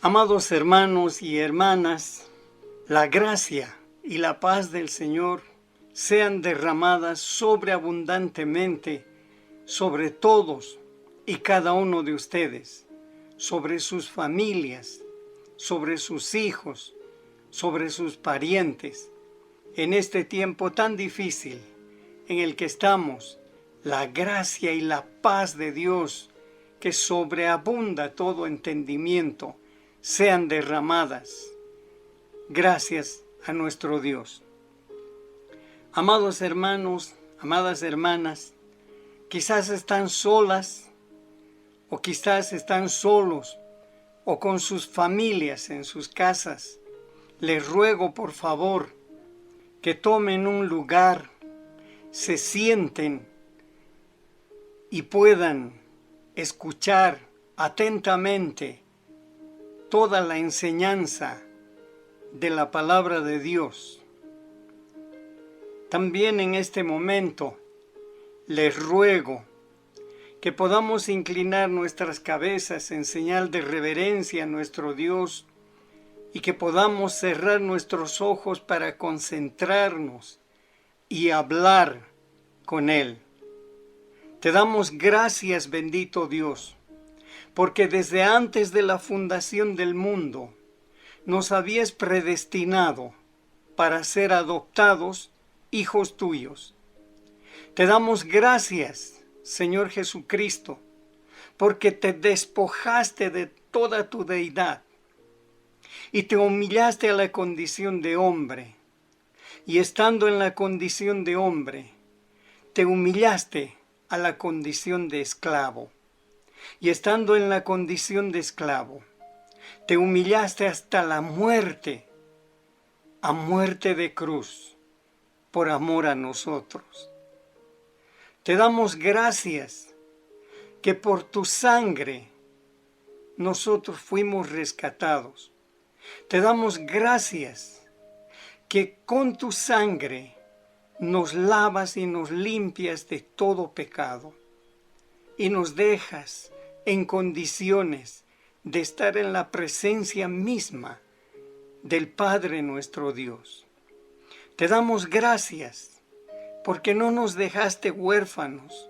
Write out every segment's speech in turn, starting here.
Amados hermanos y hermanas, la gracia y la paz del Señor sean derramadas sobreabundantemente sobre todos y cada uno de ustedes, sobre sus familias, sobre sus hijos, sobre sus parientes. En este tiempo tan difícil en el que estamos, la gracia y la paz de Dios, que sobreabunda todo entendimiento, sean derramadas. Gracias a nuestro Dios. Amados hermanos, amadas hermanas, quizás están solas o quizás están solos o con sus familias en sus casas. Les ruego por favor que tomen un lugar, se sienten y puedan escuchar atentamente toda la enseñanza de la palabra de Dios. También en este momento les ruego que podamos inclinar nuestras cabezas en señal de reverencia a nuestro Dios y que podamos cerrar nuestros ojos para concentrarnos y hablar con Él. Te damos gracias, bendito Dios, porque desde antes de la fundación del mundo nos habías predestinado para ser adoptados hijos tuyos. Te damos gracias, Señor Jesucristo, porque te despojaste de toda tu deidad y te humillaste a la condición de hombre. Y estando en la condición de hombre, te humillaste a la condición de esclavo. Y estando en la condición de esclavo, te humillaste hasta la muerte, a muerte de cruz, por amor a nosotros. Te damos gracias que por tu sangre nosotros fuimos rescatados. Te damos gracias que con tu sangre nos lavas y nos limpias de todo pecado y nos dejas en condiciones de estar en la presencia misma del Padre nuestro Dios. Te damos gracias porque no nos dejaste huérfanos,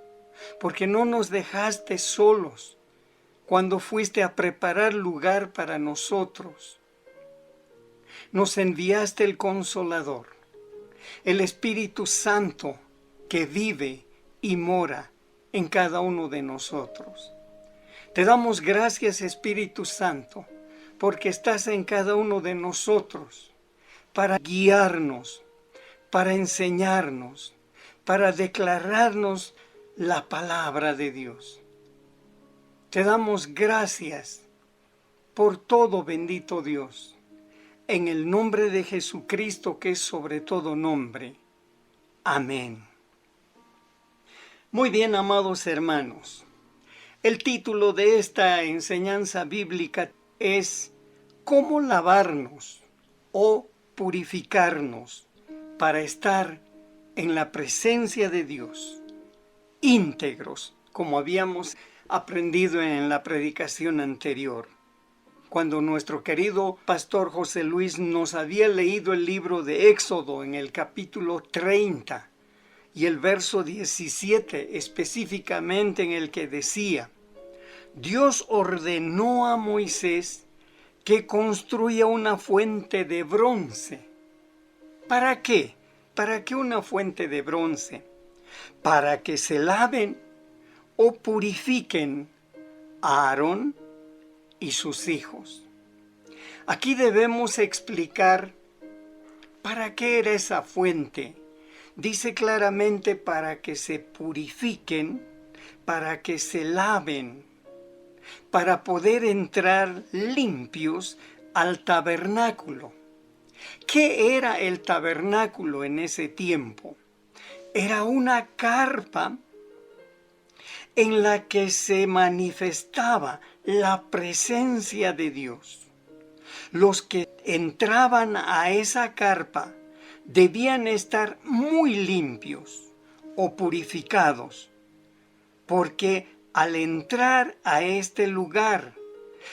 porque no nos dejaste solos cuando fuiste a preparar lugar para nosotros. Nos enviaste el Consolador, el Espíritu Santo que vive y mora en cada uno de nosotros. Te damos gracias, Espíritu Santo, porque estás en cada uno de nosotros para guiarnos, para enseñarnos, para declararnos la palabra de Dios. Te damos gracias por todo, bendito Dios, en el nombre de Jesucristo, que es sobre todo nombre. Amén. Muy bien, amados hermanos. El título de esta enseñanza bíblica es ¿Cómo lavarnos o purificarnos para estar en la presencia de Dios, íntegros, como habíamos aprendido en la predicación anterior? Cuando nuestro querido pastor José Luis nos había leído el libro de Éxodo en el capítulo 30 y el verso 17 específicamente, en el que decía: Dios ordenó a Moisés que construya una fuente de bronce. ¿Para qué? ¿Para qué una fuente de bronce? Para que se laven o purifiquen a Aarón y sus hijos. Aquí debemos explicar para qué era esa fuente. Dice claramente para que se purifiquen, para que se laven, para poder entrar limpios al tabernáculo. ¿Qué era el tabernáculo en ese tiempo? Era una carpa en la que se manifestaba la presencia de Dios. Los que entraban a esa carpa debían estar muy limpios o purificados, porque al entrar a este lugar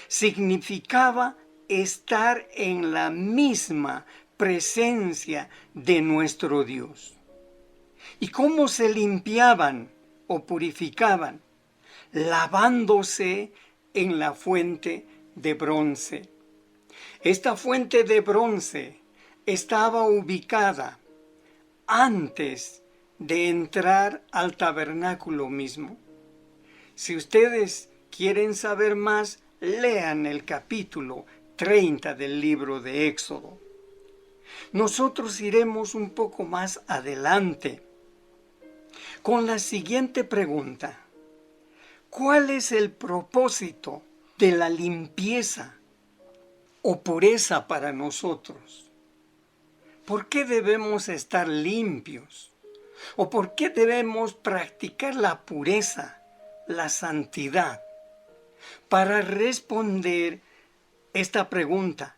significaba estar en la misma presencia de nuestro Dios. ¿Y cómo se limpiaban o purificaban? Lavándose en la fuente de bronce. Esta fuente de bronce estaba ubicada antes de entrar al tabernáculo mismo. Si ustedes quieren saber más, lean el capítulo 30 del libro de Éxodo. Nosotros iremos un poco más adelante con la siguiente pregunta. ¿Cuál es el propósito de la limpieza o pureza para nosotros? ¿Por qué debemos estar limpios? ¿O por qué debemos practicar la pureza, la santidad? Para responder esta pregunta,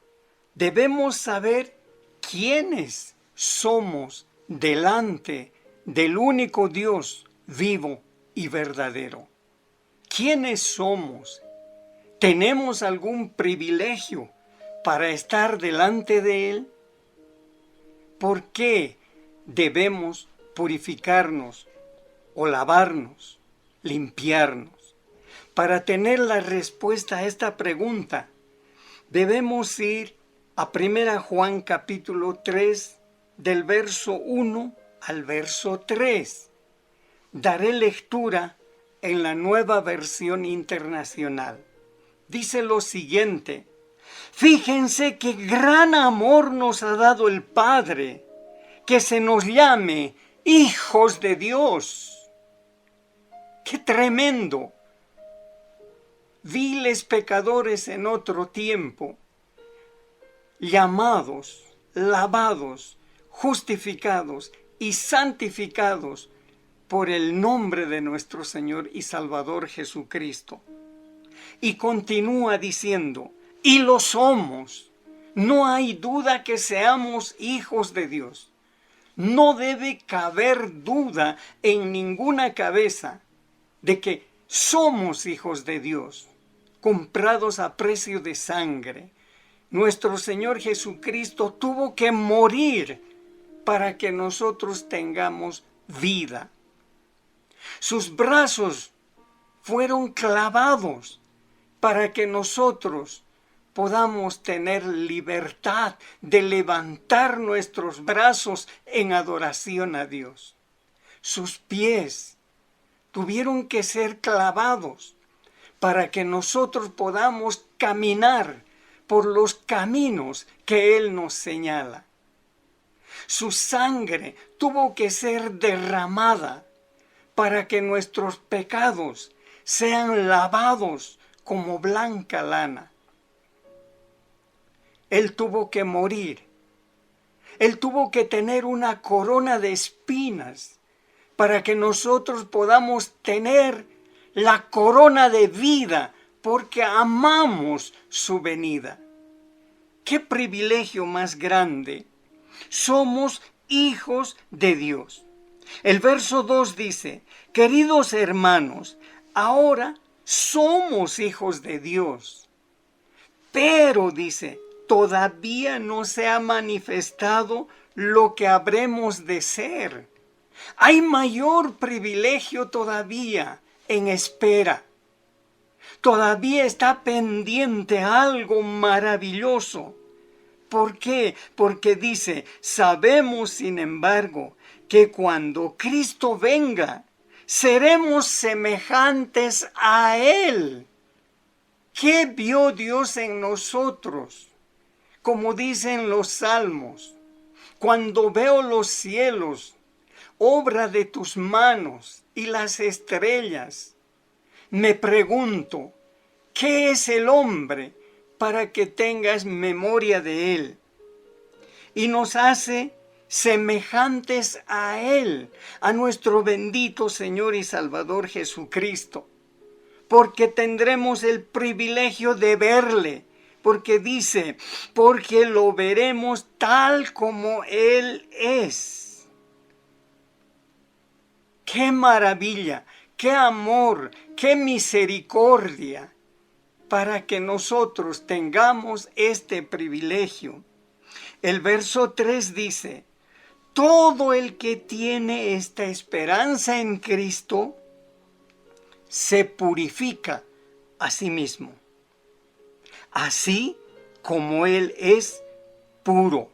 debemos saber quiénes somos delante del único Dios vivo y verdadero. ¿Quiénes somos? ¿Tenemos algún privilegio para estar delante de Él? ¿Por qué debemos purificarnos o lavarnos, limpiarnos? Para tener la respuesta a esta pregunta, debemos ir a 1 Juan capítulo 3, del verso 1 al verso 3. Daré lectura en la Nueva Versión Internacional. Dice lo siguiente: fíjense qué gran amor nos ha dado el Padre, que se nos llame hijos de Dios. ¡Qué tremendo! Viles pecadores en otro tiempo, llamados, lavados, justificados y santificados por el nombre de nuestro Señor y Salvador Jesucristo. Y continúa diciendo, y lo somos. No hay duda que seamos hijos de Dios. No debe caber duda en ninguna cabeza de que somos hijos de Dios, comprados a precio de sangre. Nuestro Señor Jesucristo tuvo que morir para que nosotros tengamos vida. Sus brazos fueron clavados para que nosotros podamos tener libertad de levantar nuestros brazos en adoración a Dios. Sus pies tuvieron que ser clavados para que nosotros podamos caminar por los caminos que Él nos señala. Su sangre tuvo que ser derramada para que nuestros pecados sean lavados como blanca lana. Él tuvo que morir. Él tuvo que tener una corona de espinas para que nosotros podamos tener la corona de vida porque amamos su venida. ¡Qué privilegio más grande! Somos hijos de Dios. El verso 2 dice, queridos hermanos, ahora somos hijos de Dios. Pero, dice, todavía no se ha manifestado lo que habremos de ser. Hay mayor privilegio todavía en espera. Todavía está pendiente algo maravilloso. ¿Por qué? Porque dice, sabemos sin embargo que cuando Cristo venga, seremos semejantes a Él. ¿Qué vio Dios en nosotros? Como dicen los salmos, cuando veo los cielos, obra de tus manos, y las estrellas, me pregunto, ¿qué es el hombre para que tengas memoria de él? Y nos hace semejantes a Él, a nuestro bendito Señor y Salvador Jesucristo, porque tendremos el privilegio de verle, porque dice, porque lo veremos tal como Él es. ¡Qué maravilla! ¡Qué amor! ¡Qué misericordia! para que nosotros tengamos este privilegio. El verso 3 dice: todo el que tiene esta esperanza en Cristo se purifica a sí mismo, así como Él es puro.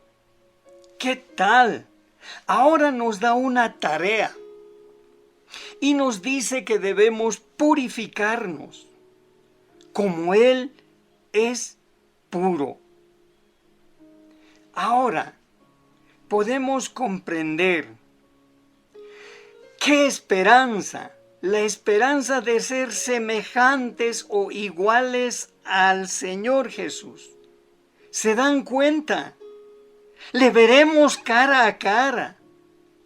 ¿Qué tal? Ahora nos da una tarea y nos dice que debemos purificarnos como Él es puro. Ahora podemos comprender qué esperanza, la esperanza de ser semejantes o iguales al Señor Jesús. ¿Se dan cuenta? Le veremos cara a cara.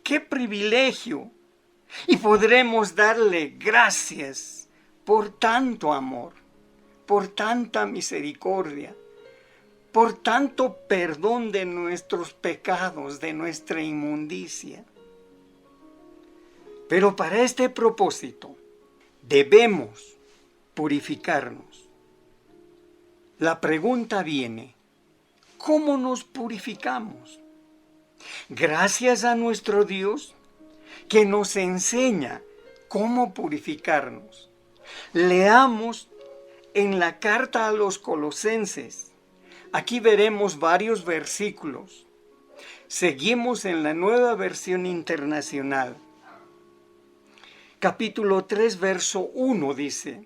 ¡Qué privilegio! Y podremos darle gracias por tanto amor, por tanta misericordia, por tanto perdón de nuestros pecados, de nuestra inmundicia. Pero para este propósito debemos purificarnos. La pregunta viene: ¿cómo nos purificamos? Gracias a nuestro Dios que nos enseña cómo purificarnos. Leamos en la carta a los Colosenses. Aquí veremos varios versículos. Seguimos en la Nueva Versión Internacional. Capítulo 3, verso 1 dice: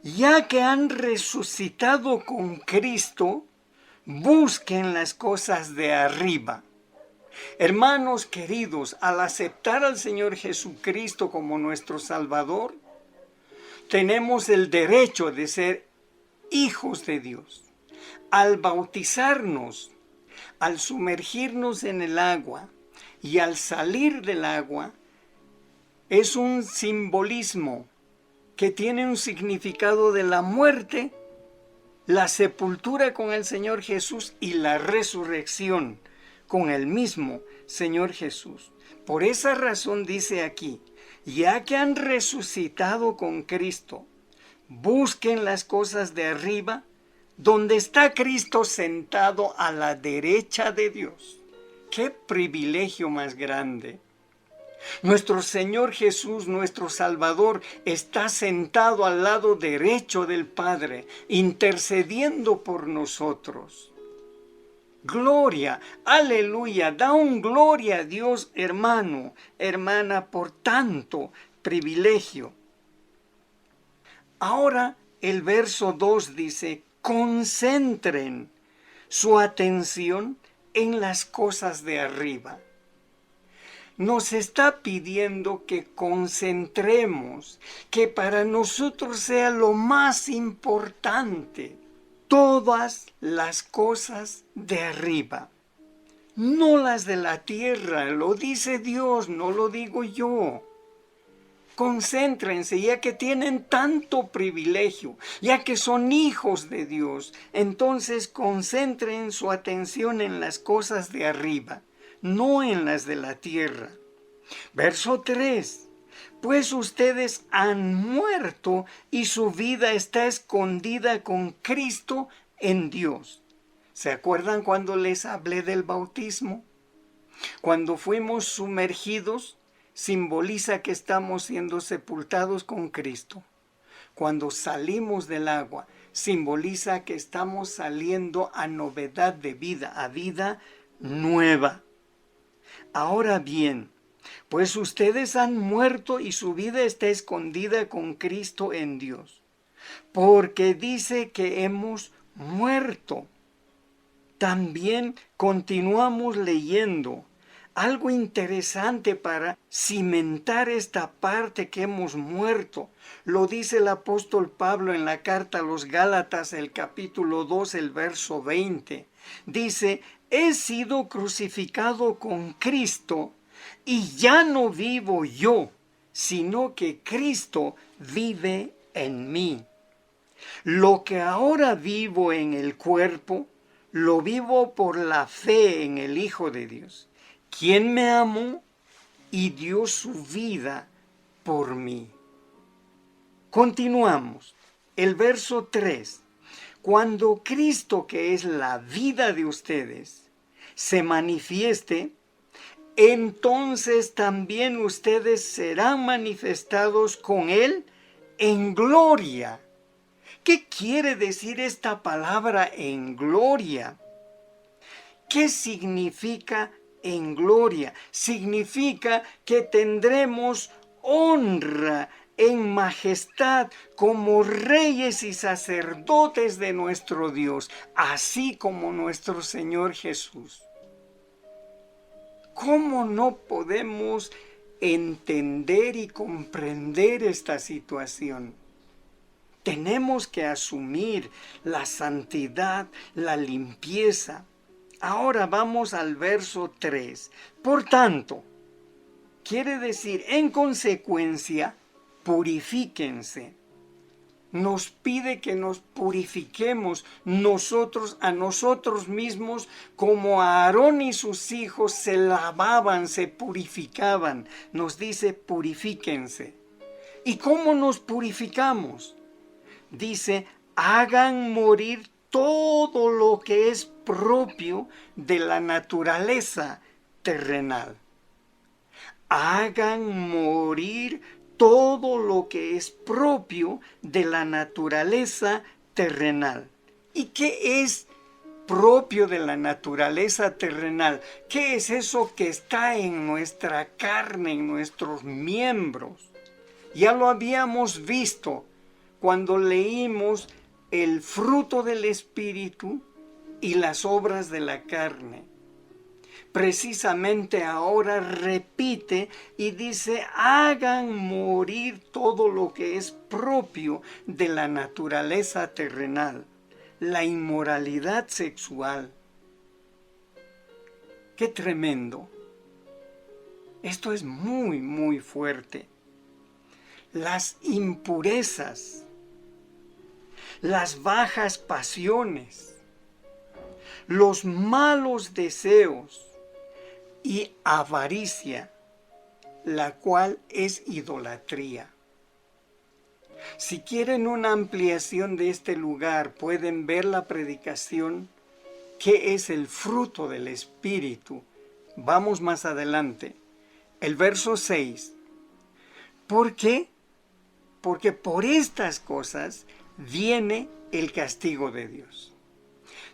ya que han resucitado con Cristo, busquen las cosas de arriba. Hermanos queridos, al aceptar al Señor Jesucristo como nuestro Salvador, tenemos el derecho de ser hijos de Dios. Al bautizarnos, al sumergirnos en el agua y al salir del agua, es un simbolismo que tiene un significado de la muerte, la sepultura con el Señor Jesús y la resurrección con el mismo Señor Jesús. Por esa razón dice aquí: ya que han resucitado con Cristo, busquen las cosas de arriba, donde está Cristo sentado a la derecha de Dios. ¡Qué privilegio más grande! Nuestro Señor Jesús, nuestro Salvador, está sentado al lado derecho del Padre, intercediendo por nosotros. Gloria, aleluya, da un gloria a Dios, hermano, hermana, por tanto privilegio. Ahora el verso 2 dice: concentren su atención en las cosas de arriba. Nos está pidiendo que concentremos, que para nosotros sea lo más importante todas las cosas de arriba, no las de la tierra. Lo dice Dios, no lo digo yo. Concéntrense, ya que tienen tanto privilegio, ya que son hijos de Dios, entonces concentren su atención en las cosas de arriba, no en las de la tierra. Verso 3. Pues ustedes han muerto y su vida está escondida con Cristo en Dios. ¿Se acuerdan cuando les hablé del bautismo? Cuando fuimos sumergidos, simboliza que estamos siendo sepultados con Cristo. Cuando salimos del agua, simboliza que estamos saliendo a novedad de vida, a vida nueva. Ahora bien, pues ustedes han muerto y su vida está escondida con Cristo en Dios. Porque dice que hemos muerto. También continuamos leyendo algo interesante para cimentar esta parte que hemos muerto. Lo dice el apóstol Pablo en la carta a los Gálatas, el capítulo 2, el verso 20. Dice: he sido crucificado con Cristo, y ya no vivo yo, sino que Cristo vive en mí. Lo que ahora vivo en el cuerpo, lo vivo por la fe en el Hijo de Dios, quien me amó y dio su vida por mí. Continuamos. el verso 3. Cuando Cristo, que es la vida de ustedes, se manifieste, entonces también ustedes serán manifestados con Él en gloria. ¿Qué quiere decir esta palabra en gloria? ¿Qué significa en gloria? Significa que tendremos honra en majestad como reyes y sacerdotes de nuestro Dios, así como nuestro Señor Jesús. ¿Cómo no podemos entender y comprender esta situación? Tenemos que asumir la santidad, la limpieza. Ahora vamos al verso 3. Por tanto, quiere decir, en consecuencia, purifíquense. Nos pide que nos purifiquemos nosotros a nosotros mismos, como Aarón y sus hijos se lavaban, se purificaban. Nos dice, purifíquense. ¿Y cómo nos purificamos? Dice, hagan morir todo lo que es propio de la naturaleza terrenal. Hagan morir todo lo que es propio de la naturaleza terrenal. ¿Y qué es propio de la naturaleza terrenal? ¿Qué es eso que está en nuestra carne, en nuestros miembros? Ya lo habíamos visto cuando leímos el fruto del Espíritu y las obras de la carne. Precisamente ahora repite y dice, hagan morir todo lo que es propio de la naturaleza terrenal, la inmoralidad sexual. ¡Qué tremendo! Esto es muy, muy fuerte. Las impurezas, las bajas pasiones, los malos deseos y avaricia, la cual es idolatría. Si quieren una ampliación de este lugar, pueden ver la predicación ¿qué es el fruto del Espíritu? Vamos más adelante. El verso 6. ¿Por qué? Porque por estas cosas viene el castigo de Dios.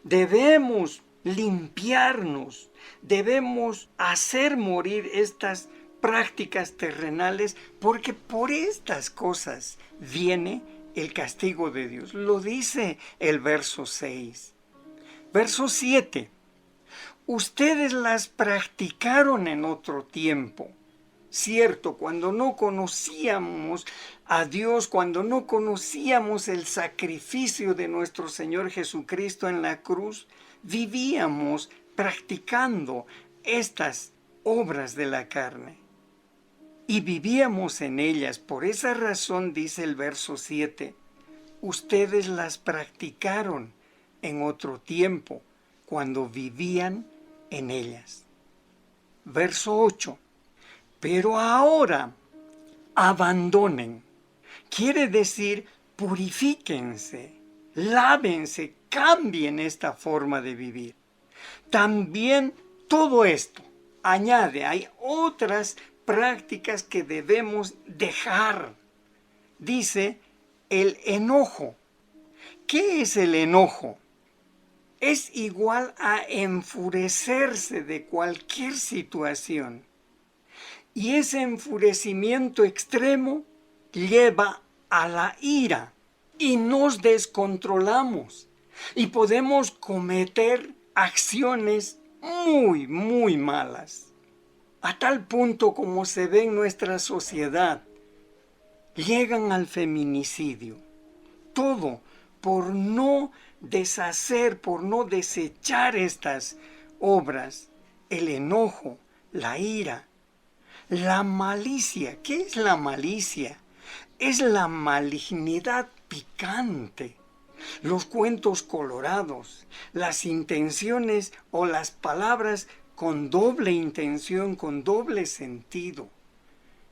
Debemos limpiarnos, debemos hacer morir estas prácticas terrenales, porque por estas cosas viene el castigo de Dios. Lo dice el verso 6. Verso 7. Ustedes las practicaron en otro tiempo. Cierto, cuando no conocíamos a Dios, cuando no conocíamos el sacrificio de nuestro Señor Jesucristo en la cruz, vivíamos practicando estas obras de la carne. Y vivíamos en ellas. Por esa razón dice el verso 7, ustedes las practicaron en otro tiempo, cuando vivían en ellas. Verso 8. Pero ahora abandonen. Quiere decir purifíquense, lávense, cambien esta forma de vivir. También todo esto añade, hay otras prácticas que debemos dejar. Dice el enojo. ¿Qué es el enojo? Es igual a enfurecerse de cualquier situación. Y ese enfurecimiento extremo lleva a la ira y nos descontrolamos y podemos cometer acciones muy, muy malas. A tal punto como se ve en nuestra sociedad, llegan al feminicidio. Todo por no deshacer, por no desechar estas obras, el enojo, la ira. La malicia, ¿qué es la malicia? Es la malignidad picante, los cuentos colorados, las intenciones o las palabras con doble intención, con doble sentido.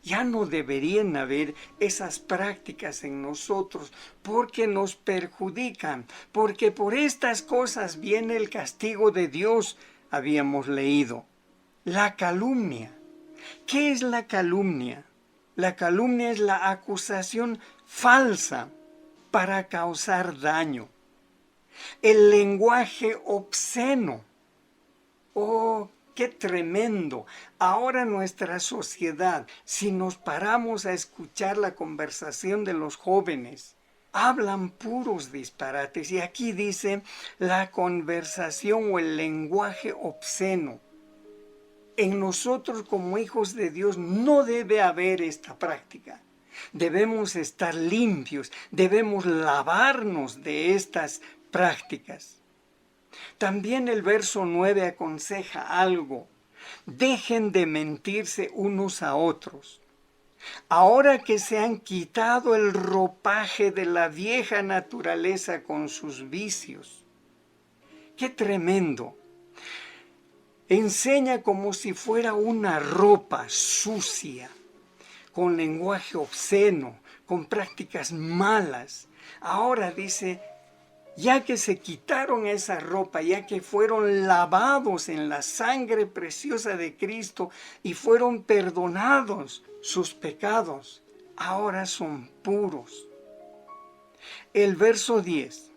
Ya no deberían haber esas prácticas en nosotros porque nos perjudican, porque por estas cosas viene el castigo de Dios, habíamos leído. La calumnia. ¿Qué es la calumnia? La calumnia es la acusación falsa para causar daño. El lenguaje obsceno. Oh, qué tremendo. Ahora nuestra sociedad, si nos paramos a escuchar la conversación de los jóvenes, hablan puros disparates. Y aquí dice la conversación o el lenguaje obsceno. En nosotros como hijos de Dios no debe haber esta práctica. Debemos estar limpios, debemos lavarnos de estas prácticas. También el verso 9 aconseja algo. Dejen de mentirse unos a otros. Ahora que se han quitado el ropaje de la vieja naturaleza con sus vicios. ¡Qué tremendo! Enseña como si fuera una ropa sucia, con lenguaje obsceno, con prácticas malas. Ahora dice, ya que se quitaron esa ropa, ya que fueron lavados en la sangre preciosa de Cristo y fueron perdonados sus pecados, ahora son puros. El verso 10.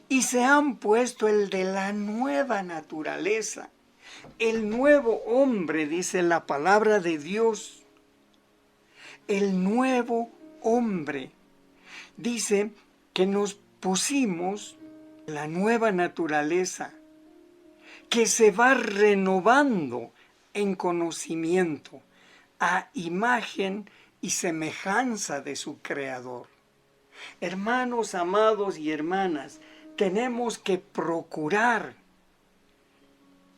Y se han puesto el de la nueva naturaleza. El nuevo hombre, dice la palabra de Dios. El nuevo hombre. Dice que nos pusimos la nueva naturaleza, que se va renovando en conocimiento a imagen y semejanza de su Creador. Hermanos amados y hermanas, tenemos que procurar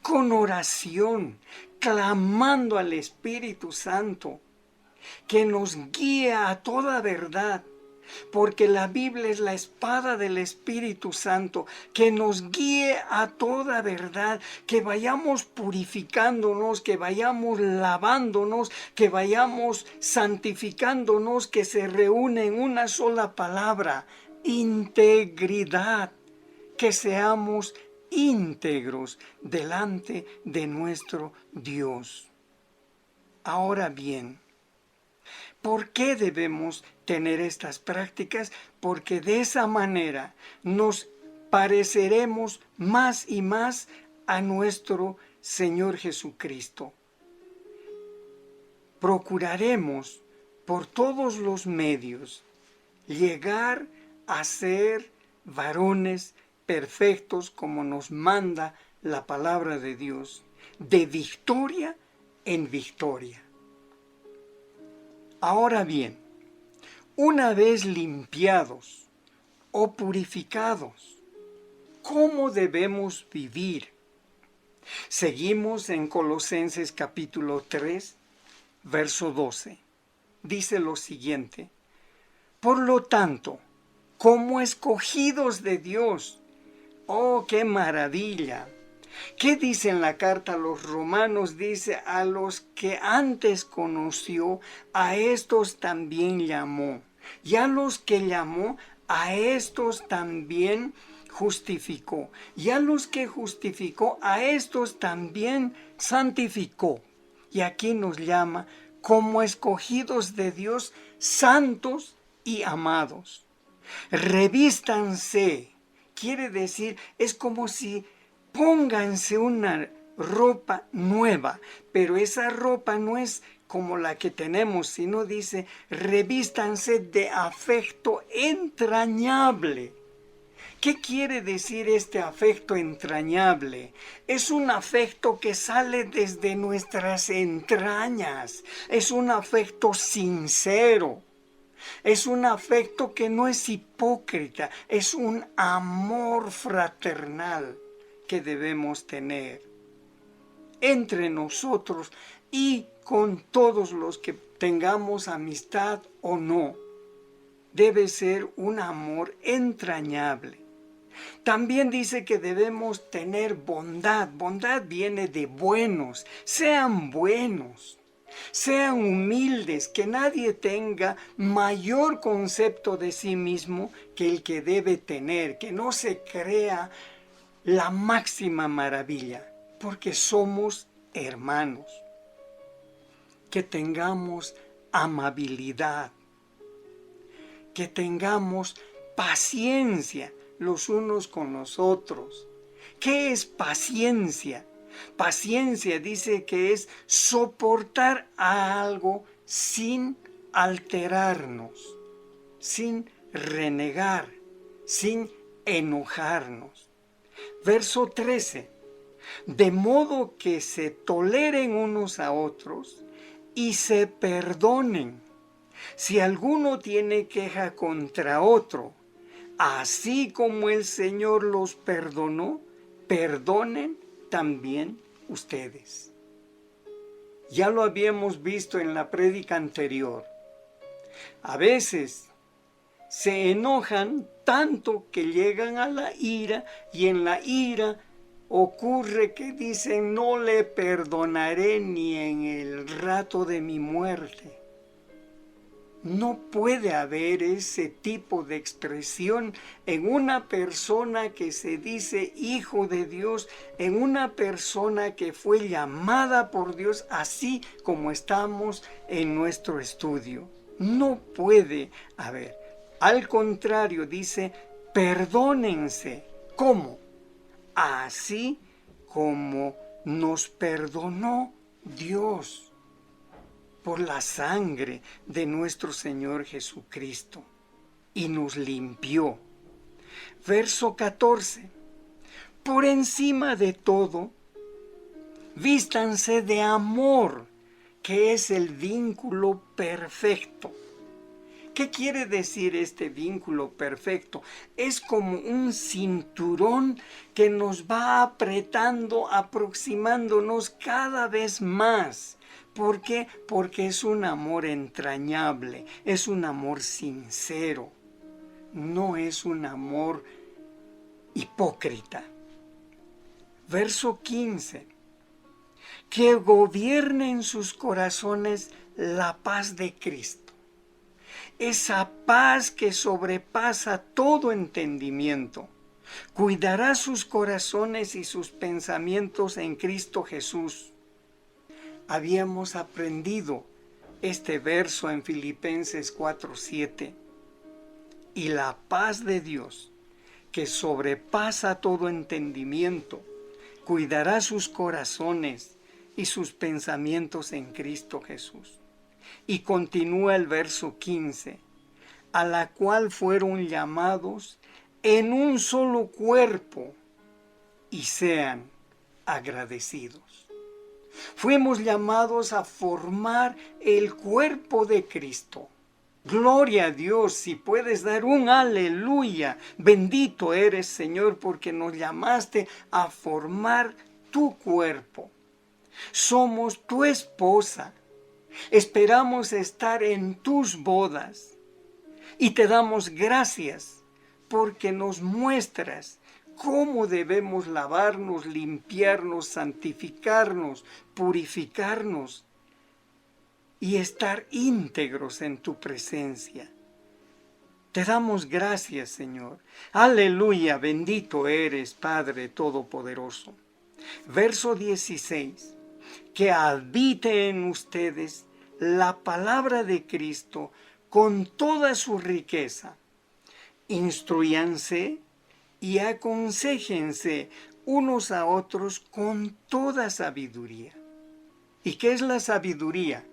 con oración, clamando al Espíritu Santo, que nos guíe a toda verdad, porque la Biblia es la espada del Espíritu Santo, que nos guíe a toda verdad, que vayamos purificándonos, que vayamos lavándonos, que vayamos santificándonos, que se reúne en una sola palabra, integridad, que seamos íntegros delante de nuestro Dios. Ahora bien, ¿por qué debemos tener estas prácticas? Porque de esa manera nos pareceremos más y más a nuestro Señor Jesucristo. Procuraremos por todos los medios llegar a ser varones perfectos como nos manda la palabra de Dios, de victoria en victoria. Ahora bien, una vez limpiados o purificados, ¿cómo debemos vivir? Seguimos en Colosenses capítulo 3, verso 12. Dice lo siguiente: por lo tanto, como escogidos de Dios, ¡oh, qué maravilla! ¿Qué dice en la carta a los romanos? Dice, a los que antes conoció, a estos también llamó. Y a los que llamó, a estos también justificó. Y a los que justificó, a estos también santificó. Y aquí nos llama como escogidos de Dios, santos y amados. Revístanse. Quiere decir, es como si pónganse una ropa nueva, pero esa ropa no es como la que tenemos, sino dice, revístanse de afecto entrañable. ¿Qué quiere decir este afecto entrañable? Es un afecto que sale desde nuestras entrañas, es un afecto sincero. Es un afecto que no es hipócrita, es un amor fraternal que debemos tener entre nosotros y con todos los que tengamos amistad o no. Debe ser un amor entrañable. También dice que debemos tener bondad. Bondad viene de buenos, sean buenos. Sean humildes, que nadie tenga mayor concepto de sí mismo que el que debe tener, que no se crea la máxima maravilla, porque somos hermanos. Que tengamos amabilidad, que tengamos paciencia los unos con los otros. ¿Qué es paciencia? Paciencia dice que es soportar a algo sin alterarnos, sin renegar, sin enojarnos. Verso 13. De modo que se toleren unos a otros y se perdonen. Si alguno tiene queja contra otro, así como el Señor los perdonó, perdonen también ustedes. Ya lo habíamos visto en la prédica anterior. A veces se enojan tanto que llegan a la ira, y en la ira ocurre que dicen: no le perdonaré ni en el rato de mi muerte. No puede haber ese tipo de expresión en una persona que se dice hijo de Dios, en una persona que fue llamada por Dios, así como estamos en nuestro estudio. No puede haber. Al contrario, dice: perdónense. ¿Cómo? Así como nos perdonó Dios por la sangre de nuestro Señor Jesucristo, y nos limpió. Verso 14. Por encima de todo, vístanse de amor, que es el vínculo perfecto. ¿Qué quiere decir este vínculo perfecto? Es como un cinturón que nos va apretando, aproximándonos cada vez más. ¿Por qué? Porque es un amor entrañable, es un amor sincero, no es un amor hipócrita. Verso 15. Que gobierne en sus corazones la paz de Cristo. Esa paz que sobrepasa todo entendimiento. Cuidará sus corazones y sus pensamientos en Cristo Jesús. Habíamos aprendido este verso en Filipenses 4:7. Y la paz de Dios, que sobrepasa todo entendimiento, cuidará sus corazones y sus pensamientos en Cristo Jesús. Y continúa el verso 15, a la cual fueron llamados en un solo cuerpo, y sean agradecidos. Fuimos llamados a formar el cuerpo de Cristo. Gloria a Dios, si puedes dar un aleluya. Bendito eres, Señor, porque nos llamaste a formar tu cuerpo. Somos tu esposa. Esperamos estar en tus bodas. Y te damos gracias porque nos muestras cómo debemos lavarnos, limpiarnos, santificarnos, purificarnos y estar íntegros en tu presencia. Te damos gracias, Señor. Aleluya, bendito eres, Padre Todopoderoso. Verso 16. Que habite en ustedes la palabra de Cristo con toda su riqueza. Instruyanse y aconséjense unos a otros con toda sabiduría. ¿Y qué es la sabiduría?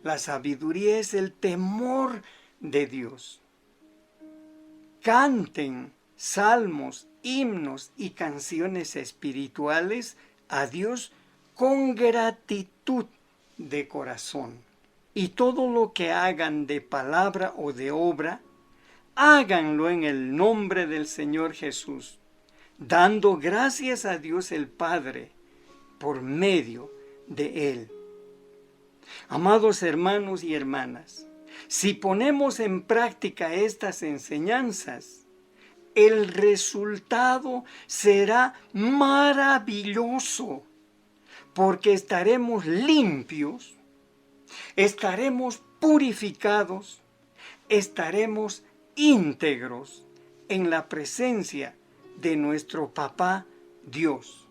La sabiduría es el temor de Dios. Canten salmos, himnos y canciones espirituales a Dios con gratitud de corazón. Y todo lo que hagan de palabra o de obra, háganlo en el nombre del Señor Jesús, dando gracias a Dios el Padre por medio de Él. Amados hermanos y hermanas, si ponemos en práctica estas enseñanzas, el resultado será maravilloso, porque estaremos limpios Estaremos purificados, estaremos íntegros en la presencia de nuestro Papá Dios,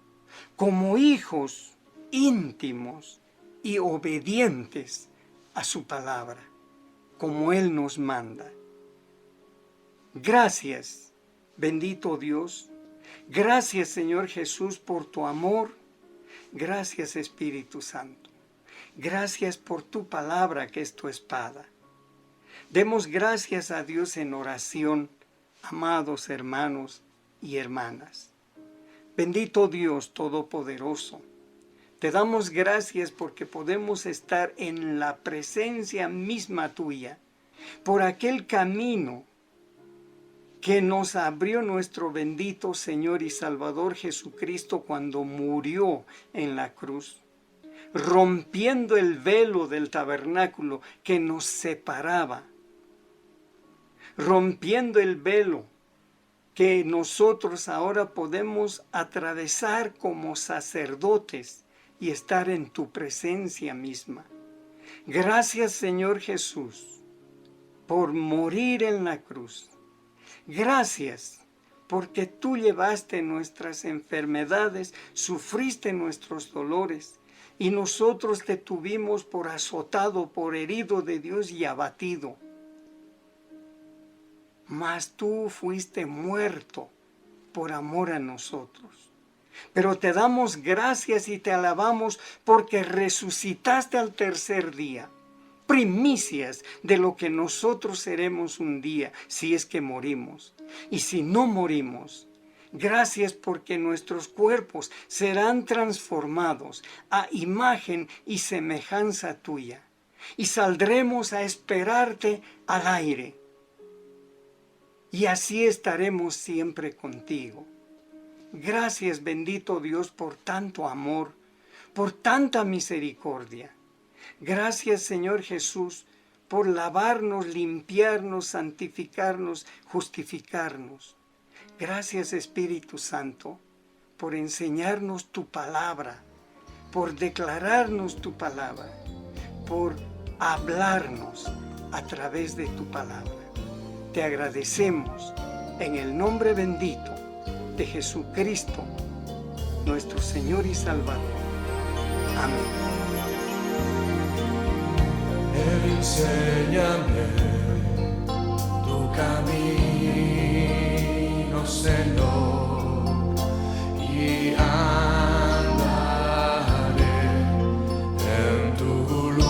como hijos íntimos y obedientes a su palabra, como Él nos manda. Gracias, bendito Dios. Gracias, Señor Jesús, por tu amor. Gracias, Espíritu Santo. Gracias por tu palabra, que es tu espada. Demos gracias a Dios en oración, amados hermanos y hermanas. Bendito Dios Todopoderoso, te damos gracias porque podemos estar en la presencia misma tuya, por aquel camino que nos abrió nuestro bendito Señor y Salvador Jesucristo cuando murió en la cruz, rompiendo el velo del tabernáculo que nos separaba, rompiendo el velo que nosotros ahora podemos atravesar como sacerdotes y estar en tu presencia misma. Gracias, Señor Jesús, por morir en la cruz. Gracias, porque tú llevaste nuestras enfermedades, sufriste nuestros dolores, y nosotros te tuvimos por azotado, por herido de Dios y abatido. Mas tú fuiste muerto por amor a nosotros. Pero te damos gracias y te alabamos porque resucitaste al tercer día, primicias de lo que nosotros seremos un día, si es que morimos. Y si no morimos, gracias porque nuestros cuerpos serán transformados a imagen y semejanza tuya, y saldremos a esperarte al aire. Y así estaremos siempre contigo. Gracias, bendito Dios, por tanto amor, por tanta misericordia. Gracias, Señor Jesús, por lavarnos, limpiarnos, santificarnos, justificarnos. Gracias, Espíritu Santo, por enseñarnos tu palabra, por declararnos tu palabra, por hablarnos a través de tu palabra. Te agradecemos en el nombre bendito de Jesucristo, nuestro Señor y Salvador. Amén. Enséñame tu camino, Señor, y andaré en tu luz.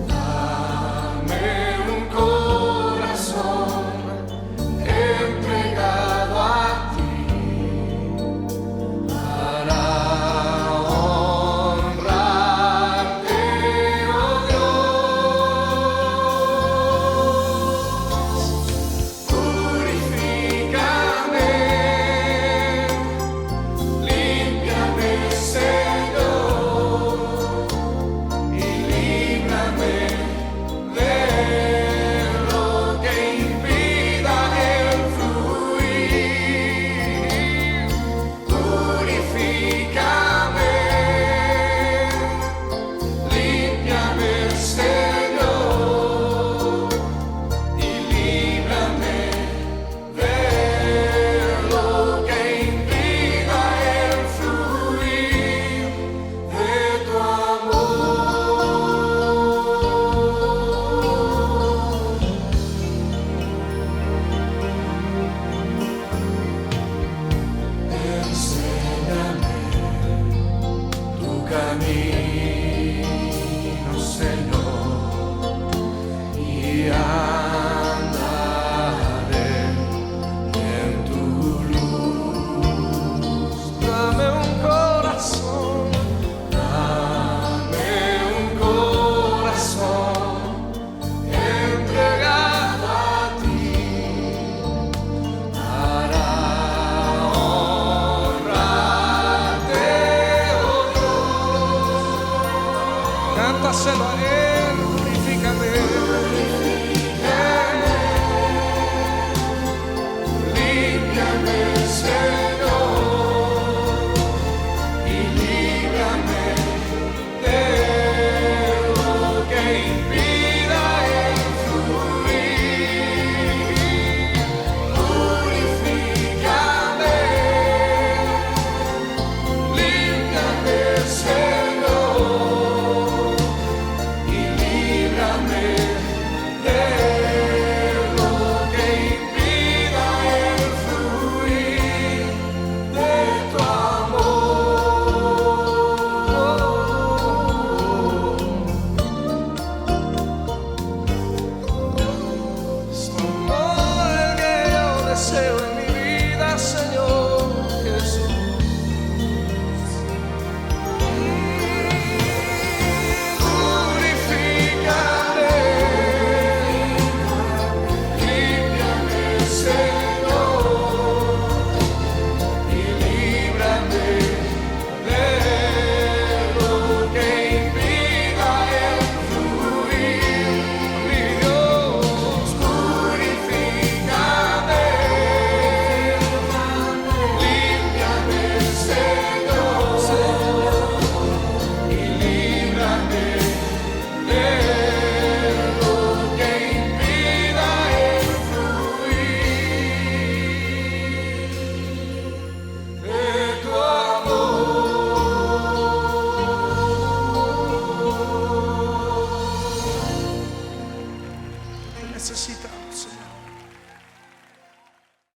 Dame un corazón entregado a ti para honrarte, oh Dios. deseo